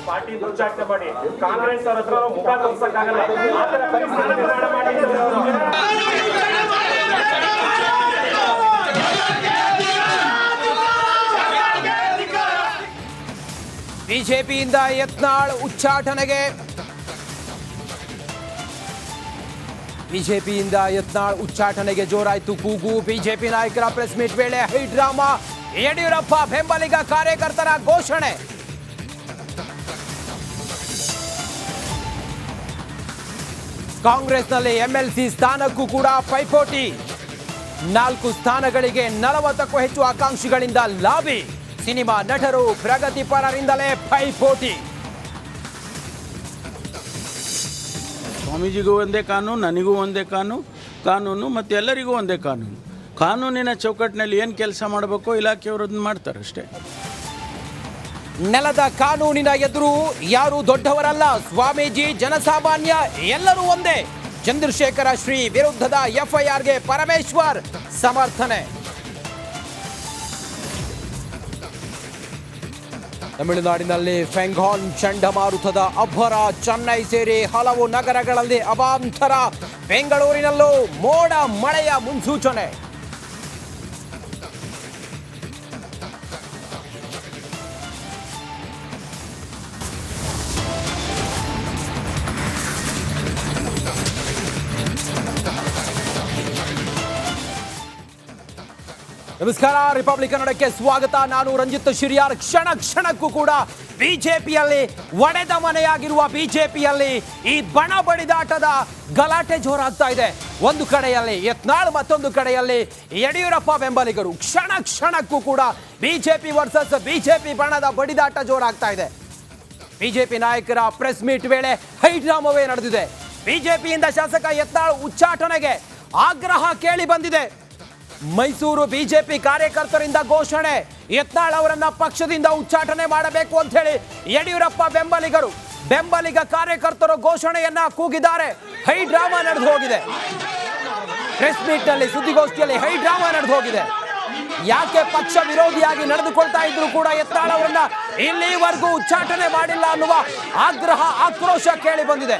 Party ದುರ್ಚಾಟನೆ ಮಾಡಿ ಕಾಂಗ್ರೆಸ್ ಅವ್ರ ಹತ್ರ ಮುಖ ತೋರ್ಸಕ್ಕಾಗಲ್ಲ. ಆ ಥರ ಪರಿಸ್ಥಿತಿ ನಿರ್ಮಾಣ ಮಾಡಿದ್ದಾರೆ ಅವರು. ಬಿಜೆಪಿಯಿಂದ ಯತ್ನಾಳ್ ಉಚ್ಚಾಟನೆಗೆ ಬಿಜೆಪಿಯಿಂದ ಯತ್ನಾಳ್ ಉಚ್ಚಾಟನೆಗೆ ಜೋರಾಯಿತು ಕೂಗು. ಬಿಜೆಪಿ ನಾಯಕರ ಪ್ರೆಸ್ ಮೀಟ್ ವೇಳೆ ಹೈಡ್ರಾಮಾ. ಯಡಿಯೂರಪ್ಪ ಬೆಂಬಲಿಗ ಕಾರ್ಯಕರ್ತರ ಘೋಷಣೆ. ಕಾಂಗ್ರೆಸ್ನಲ್ಲಿ ಎಂಎಲ್ಸಿ ಸ್ಥಾನಕ್ಕೂ ಕೂಡ ಪೈಪೋಟಿ. 4 ಸ್ಥಾನಗಳಿಗೆ 40ಕ್ಕೂ ಹೆಚ್ಚು ಆಕಾಂಕ್ಷಿಗಳಿಂದ ಲಾಬಿ. ಸಿನಿಮಾ ನಟರು ಪ್ರಗತಿಪರರಿಂದಲೇ ಪೈಪೋಟಿ. ಸ್ವಾಮೀಜಿಗೂ ಒಂದೇ ಕಾನೂನು, ನನಗೂ ಒಂದೇ ಕಾನೂನು ಮತ್ತು ಎಲ್ಲರಿಗೂ ಒಂದೇ ಕಾನೂನು. ಕಾನೂನಿನ ಚೌಕಟ್ಟಿನಲ್ಲಿ ಏನು ಕೆಲಸ ಮಾಡಬೇಕು ಇಲಾಖೆಯವರು ಮಾಡ್ತಾರೆ ಅಷ್ಟೇ. ನೆಲದ ಕಾನೂನಿನ ಎದುರು ಯಾರು ದೊಡ್ಡವರಲ್ಲ. ಸ್ವಾಮೀಜಿ, ಜನಸಾಮಾನ್ಯ ಎಲ್ಲರೂ ಒಂದೇ. ಚಂದ್ರಶೇಖರ ಶ್ರೀ ವಿರುದ್ಧದ ಎಫ್ಐಆರ್ಗೆ ಪರಮೇಶ್ವರ್ ಸಮರ್ಥನೆ. ತಮಿಳುನಾಡಿನಲ್ಲಿ ಫೆಂಗಾನ್ ಚಂಡಮಾರುತದ ಅಬ್ಬರ. ಚೆನ್ನೈ ಸೇರಿ ಹಲವು ನಗರಗಳಲ್ಲಿ ಅವಾಂತರ. ಬೆಂಗಳೂರಿನಲ್ಲೂ ಮೋಡ ಮಳೆಯ ಮುನ್ಸೂಚನೆ. ನಮಸ್ಕಾರ, ರಿಪಬ್ಲಿಕ್ ಕನ್ನಡಕ್ಕೆ ಸ್ವಾಗತ. ನಾನು ರಂಜಿತ್ ಶಿರಿಯಾರ್. ಕ್ಷಣ ಕ್ಷಣಕ್ಕೂ ಕೂಡ ಬಿಜೆಪಿಯಲ್ಲಿ ಒಡೆದ ಮನೆಯಾಗಿರುವ ಬಿಜೆಪಿಯಲ್ಲಿ ಈ ಬಣ ಬಡಿದಾಟದ ಗಲಾಟೆ ಜೋರಾಗ್ತಾ ಇದೆ. ಒಂದು ಕಡೆಯಲ್ಲಿ ಯತ್ನಾಳ್, ಮತ್ತೊಂದು ಕಡೆಯಲ್ಲಿ ಯಡಿಯೂರಪ್ಪ ಬೆಂಬಲಿಗರು. ಕ್ಷಣ ಕ್ಷಣಕ್ಕೂ ಕೂಡ ಬಿಜೆಪಿ ವರ್ಸಸ್ ಬಿಜೆಪಿ ಬಣದ ಬಡಿದಾಟ ಜೋರಾಗ್ತಾ ಇದೆ. ಬಿಜೆಪಿ ನಾಯಕರ ಪ್ರೆಸ್ ಮೀಟ್ ವೇಳೆ ಹೈಡ್ರಾಮವೇ ನಡೆದಿದೆ. ಬಿಜೆಪಿಯಿಂದ ಶಾಸಕ ಯತ್ನಾಳ್ ಉಚ್ಚಾಟನೆಗೆ ಆಗ್ರಹ ಕೇಳಿ ಬಂದಿದೆ. ಮೈಸೂರು ಬಿಜೆಪಿ ಕಾರ್ಯಕರ್ತರಿಂದ ಘೋಷಣೆ. ಯತ್ನಾಳ್ ಅವರನ್ನ ಪಕ್ಷದಿಂದ ಉಚ್ಚಾಟನೆ ಮಾಡಬೇಕು ಅಂತ ಹೇಳಿ ಯಡಿಯೂರಪ್ಪ ಬೆಂಬಲಿಗ ಕಾರ್ಯಕರ್ತರು ಘೋಷಣೆಯನ್ನ ಕೂಗಿದ್ದಾರೆ. ಹೈಡ್ರಾಮಾ ನಡೆದು ಹೋಗಿದೆ. ಪ್ರೆಸ್ ಮೀಟ್ ನಲ್ಲಿ, ಸುದ್ದಿಗೋಷ್ಠಿಯಲ್ಲಿ ಹೈಡ್ರಾಮಾ ನಡೆದು ಹೋಗಿದೆ. ಯಾಕೆ ಪಕ್ಷ ವಿರೋಧಿಯಾಗಿ ನಡೆದುಕೊಳ್ತಾ ಇದ್ರು ಕೂಡ ಯತ್ನಾಳ್ ಅವರನ್ನ ಇಲ್ಲಿವರೆಗೂ ಉಚ್ಚಾಟನೆ ಮಾಡಿಲ್ಲ ಅನ್ನುವ ಆಗ್ರಹ, ಆಕ್ರೋಶ ಕೇಳಿ ಬಂದಿದೆ.